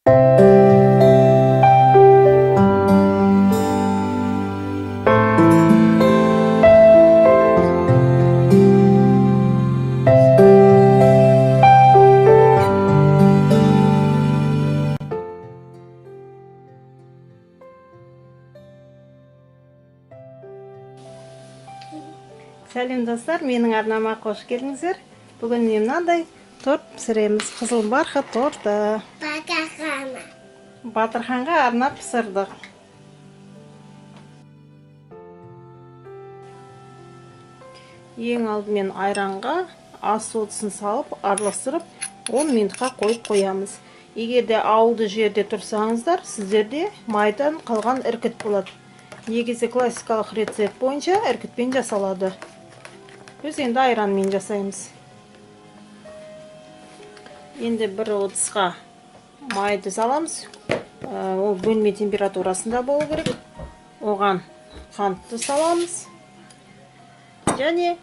Сәлем достар, менің арнама қош келдіңіздер. Бүгін мен мынандай торт пісіреміз. Қызыл бархат торты. Батырханға арнап пісірдік. Ең алдымен айранға ас содасын салып, араластырып, 10 минутқа қойып қоямыз. Егерде ауылды жерде тұрсаңыздар, сіздерде майдан қалған іркіт болады. Негізі классикалық рецепт бойынша іркітпен жасалады. Біз енді айранмен жасаймыз. Енді бір ыдысқа майды саламыз. Ол бөлме температурасында болу керек. Оған қантты саламыз. Және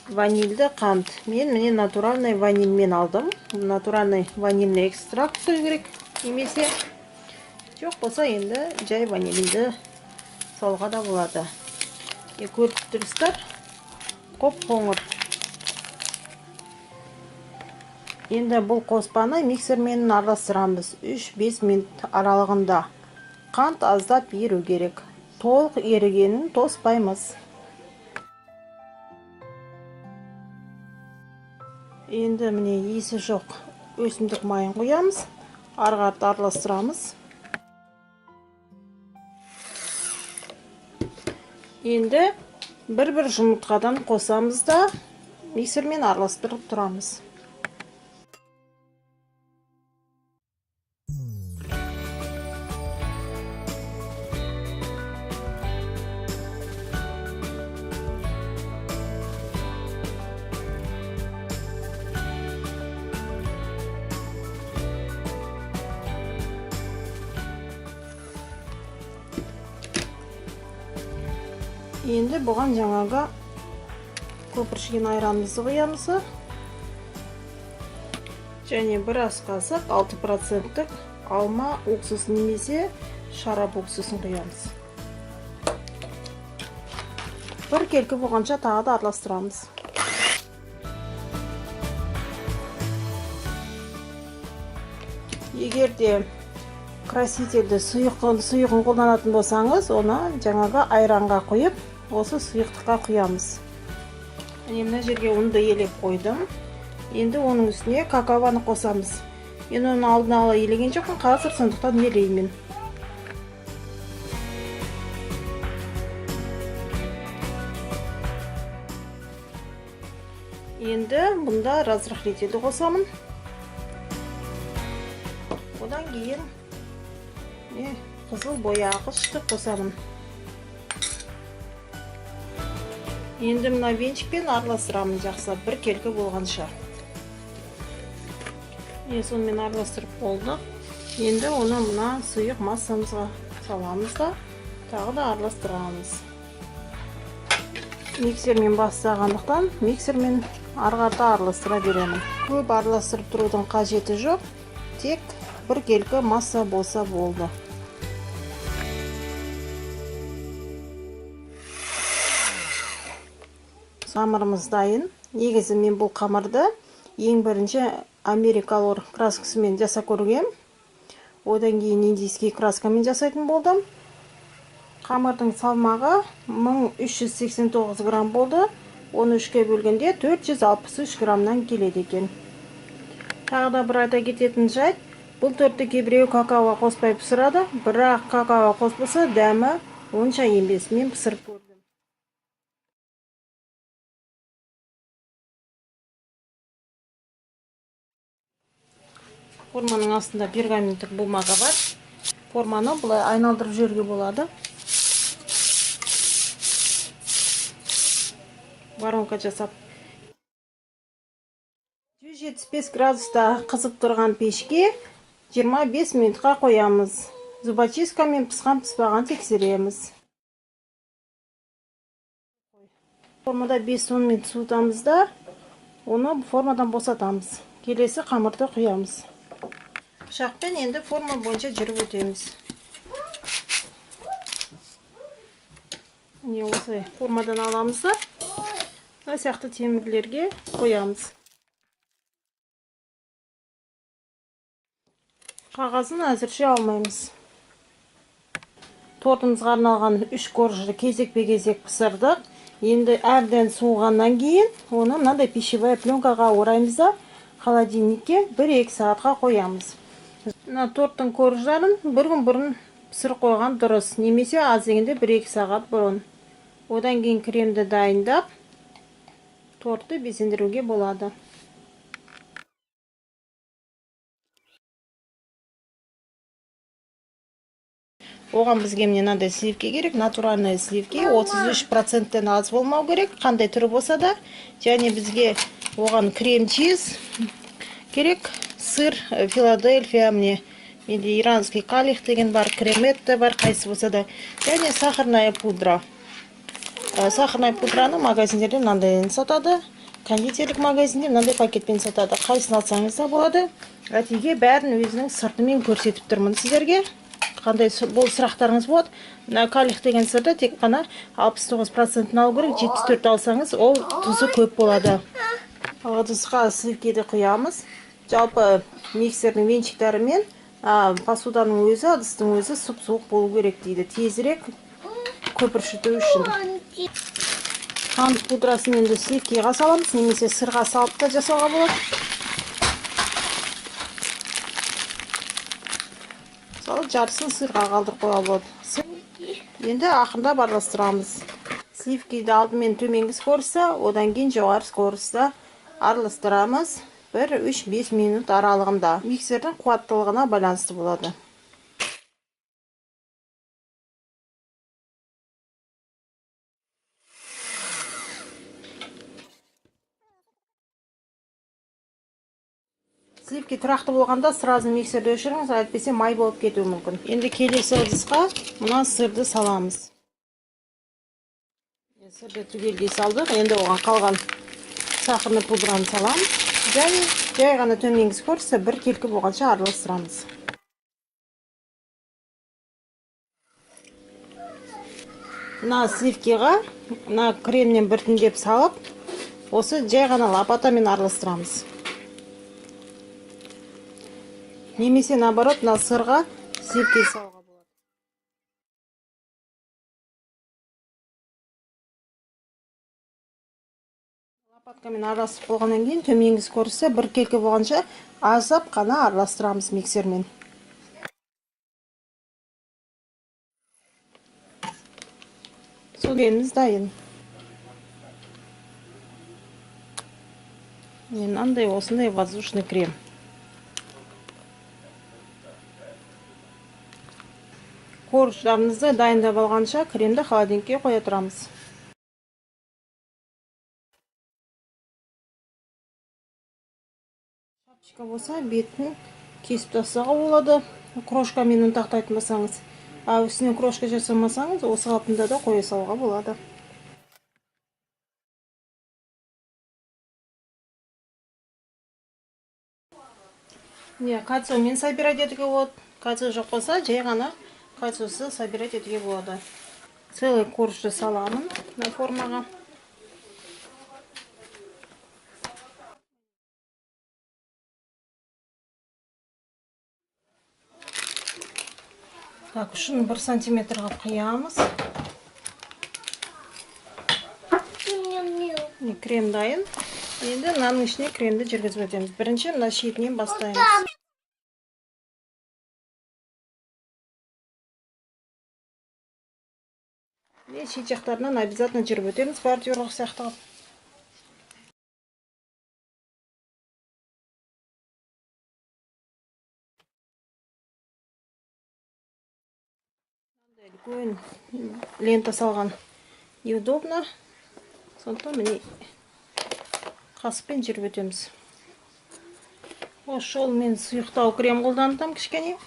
ванильді қант. Мен міне натуральный ванильмен алдым. Натуральный ванильный экстракт құю керек. Немесе жоқ болса енді жай ванильді салға да болады. Көріп тұрсыздар. Қоп-қоңыр. Енді бұл қоспаны миксермен араластырамыз. 3-5 минут аралығында. Қант аздап еру керек. Толық ерігенін тоспаймыз. Енді міне иісі жоқ өсімдік майын қоямыз. Ары қарай араластырамыз. Енді бір жұмыртқадан қосамыз да миксермен араластырып тұрамыз. Енді бұған жаңағы көпіршіген айранымызды қоямыз. Және бір ас қасық 6% алма уксусын немесе шарап уксусын қоямыз. Бір келкі болғанша тағы да араластырамыз. Егерде красительді сұйығын қолданатын болсаңыз, оны жаңағы айранға қойып, осы сұйықтыққа құямыз. Мына жерге ұнды елеп қойдым. Енді оның үстіне какаоны қосамыз. Мен оны алдын ала елеген жоқпын, қазір сондықтан елеймін. Енді бұнда разрыхлителді қосамын. Одан кейін қызыл бояғышты қосамын. Енді мына венчикпен араластырамын жақсы, бір келкі болғанша. Сонымен араластырып болды. Енді оны мына сұйық массамызға саламыз да, тағы да араластырамыз. Миксермен бастағандықтан, миксермен арғарда араластыра беремін. Көп араластырып тұрудың қажеті жоқ, тек бір келкі масса болса болды. Қамырымыз дайын. Негізі мен бұл қамырды ең бірінші америкалор краскасымен жасап көргем. Одан кейін индийский краскамен жасайтын болдым. Қамырдың салмағы 1389 грамм болды. Оны 3-ке бөлгенде 463 граммнан келеді екен. Тағы да бір айта кететін жайт, бұл тортты кейбіреу какао қоспай пісіреді, бірақ какао қоспаса дәмі онша емес. Мен пісіріп көрдім. Форманың астында пергаменттік бумага бар. Форманы бұлай айналдырып жерге болады. Воронка жасап. 175 градуста қызып тұрған пешке 25 минутқа қоямыз. Зубочисткамен пісқан-піспаған тексереміз. Формада 5-10 минут суытамыз да, оны формадан босатамыз. Келесі қамырды құямыз. Пышақпен енді форма бойынша жүріп өтеміз. Міне осылай формадан аламыз да, мына сияқты темірлерге қоямыз. Қағазын әзірше алмаймыз. Тортымызға арналған 3 коржды кезекпе-кезек пісірдік. Енді әрден суығаннан кейін оны мынандай пищевая пленкаға ораймыз да холодильникке 1-2 сағатқа қоямыз. Мына торттың корждарын бір күн бұрын пісіріп қойған дұрыс, немесе аз дегенде 1-2 сағат бұрын. Одан кейін кремді дайындап, тортты безендіруге болады. Оған бізге мынандай сливки керек, натуральный сливки, 33%-тен аз болмау керек, қандай түрі болса да. Және бізге оған крем-чиз керек, сыр, Филадельфия, менде иранский калих деген бар, креметті бар, қайсы болса да. Және сахарная пудра. Сахарная пудраны магазиндерде мынандай сатады, кондитерлік магазинде мынандай пакетпен сатады. Қайсын алсаңыз да болады. Әтеге бәрін өзінің сыртымен көрсетіп тұрмын сіздерге. Қандай бұл сұрақтарыңыз болады. Калих деген сырды тек қана 69%-ін алу керек, 74 алсаңыз, ол тұзы көп болады. Ыдысқа сливкиді құямыз. Жалпы миксердің венчиктары мен посуданың өзі, ыдыстың өзі сұп-суық болу керек дейді. Тезірек көпіршіту үшін. Қант пудрасын енді сливкиға саламыз, немесе сырға салып та жасауға болады. Жарысын сырға қалдырып қоюға болады. Енді ақырындап араластырамыз. Сливкиді алдымен төменгі скоростта, одан кейін жоғары скоростта араластырамыз. 1-3-5 минут аралығында. Миксердің қуаттылығына байланысты болады. Сливки тұрақты болғанда сразу миксерді өшіріңіз, әйтпесе май болып кетуі мүмкін. Енді келесі ыдысқа мына сырды саламыз. Сырды түгелдей салдық. Енді оған қалған сахарный пудраны саламыз. Және жай ғана төменгі скоростта бір келкі болғанша араластырамыз. Мына сливкиға мына кремнен біртіндеп салып, осы жай ғана лопатамен араластырамыз. Немесе наоборот, мына сырға сливки салуға болады. Лопаткамен араласып болғаннан кейін төменгі скоростта бір келкі болғанша аздап қана араластырамыз миксермен. Креміміз дайын. Мынандай осындай воздушный крем. Корждарымызды дайындап алғанша кремді холодильникке қоя тұрамыз. Шапчика болса, бетін кесіп тастауға болады. Крошкамен ұнтақтайтын болсаңыз. Үстіне крошка жасамасаңыз, осы қалпында да қоя салуға болады. Кальциямен собирать етуге болады. Кальция жоқ болса, жай ғана кальциясы собирать етуге болады. Целый коржды саламын на формаға. Так, ұшын 1 сантиметрға құямыз. Крем дайын. Енді мынаның ішіне кремді жүргізіп өтеміз. Бірінші мына шетінен бастаймыз. Шет жақтарынан обязательно жүріп өтеміз, бордюрлық сияқты. Үлкен лента салған неудобно. Сондықтан міне қасықпен жүріп өтеміз. Осы жол мен сұйықтау крем қолдандым кішкене.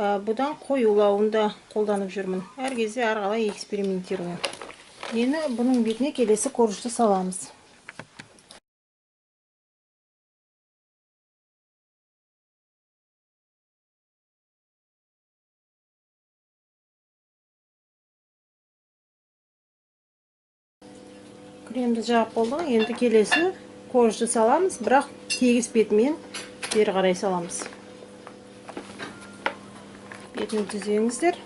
Бұдан қоюлауында қолданып жүрмін. Әр кезде әрқалай экспериментируем. Енді бұның бетіне келесі коржды саламыз. Кремді жағып болдық. Енді келесі кожды саламыз, бірақ тегіс бетімен бері қарай саламыз. Бетін түзеңіздер.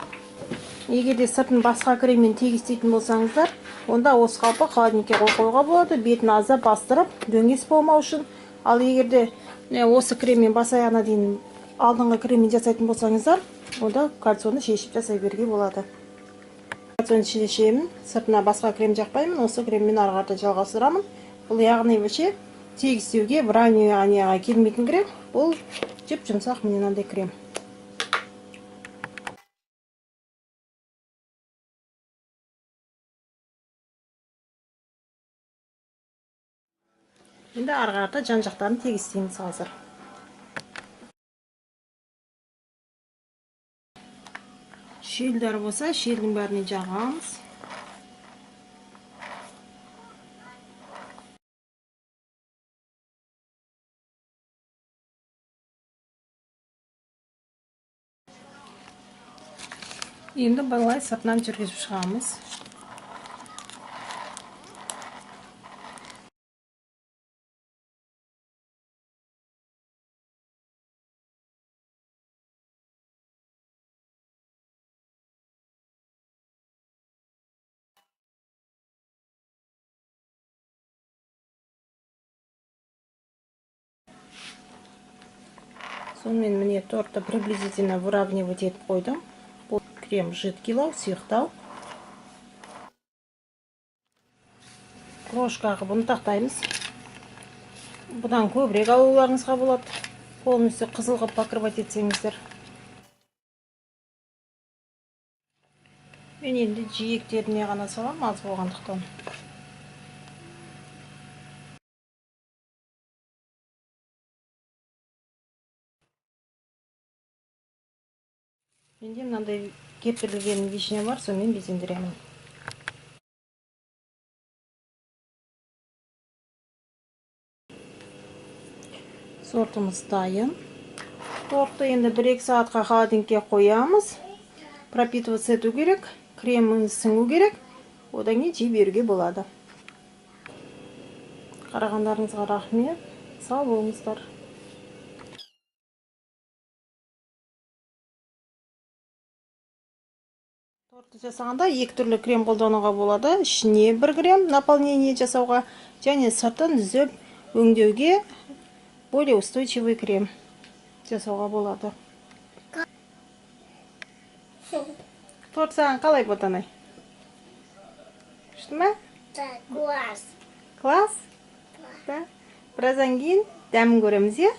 Егер де сыртын басқа креммен тегістейтін болсаңыздар, онда осы қалпы холодильникке қоюға болады, бетін аздап бастырып, дөңес болмау үшін. Ал егер де осы креммен бас аяғына дейін алдыңғы креммен жасайтын болсаңыздар, онда кальцоны шешіп жасай беруге болады. Кальцоны шешемін, сыртына басқа крем жақпаймын, осы креммен ары қарата жалғастырамын. Бұл яғни тегістеуге вранияға келмейтін крем. Бұл жіп жұмсақ мынандай крем. Енді ары қарата жан жақтарын тегістейміз қазір. Шелдер болса, шелдің бәріне жағамыз. Енді былай сыртынан жүргізіп шығамыз. Сонымен міне торты приблизительно выравнивать етіп қойдым. Бұл крем жидкилау, сұйықтау. Крошкаға бұны тақтаймыз. Бұдан көбірек алуларыңызға болады. Полностью қызыл қылып покрывать етсеңіздер. Мен енді жиектеріне ғана салам, аз болғандықтан. Менде мынандай кептірілген вишня бар, сонымен безендіремін. Сортымыз дайын. Тортты енді 1-2 сағатқа холодильникке қоямыз. Пропитываться ету керек, кремін сіңу керек. Одан кейін жей беруге болады. Қарағандарыңызға рахмет. Сау болыңыздар. Тортты жасағанда 2 түрлі крем қолдануға болады. Ішіне 1 крем наполнение жасауға, және сыртын түзеп өңдеуге более устойчивый крем жасауға болады. Торт саған қалай ботанай? Күшті ме? Класс. Класс? Біраздан кейін дәмін көреміз, е?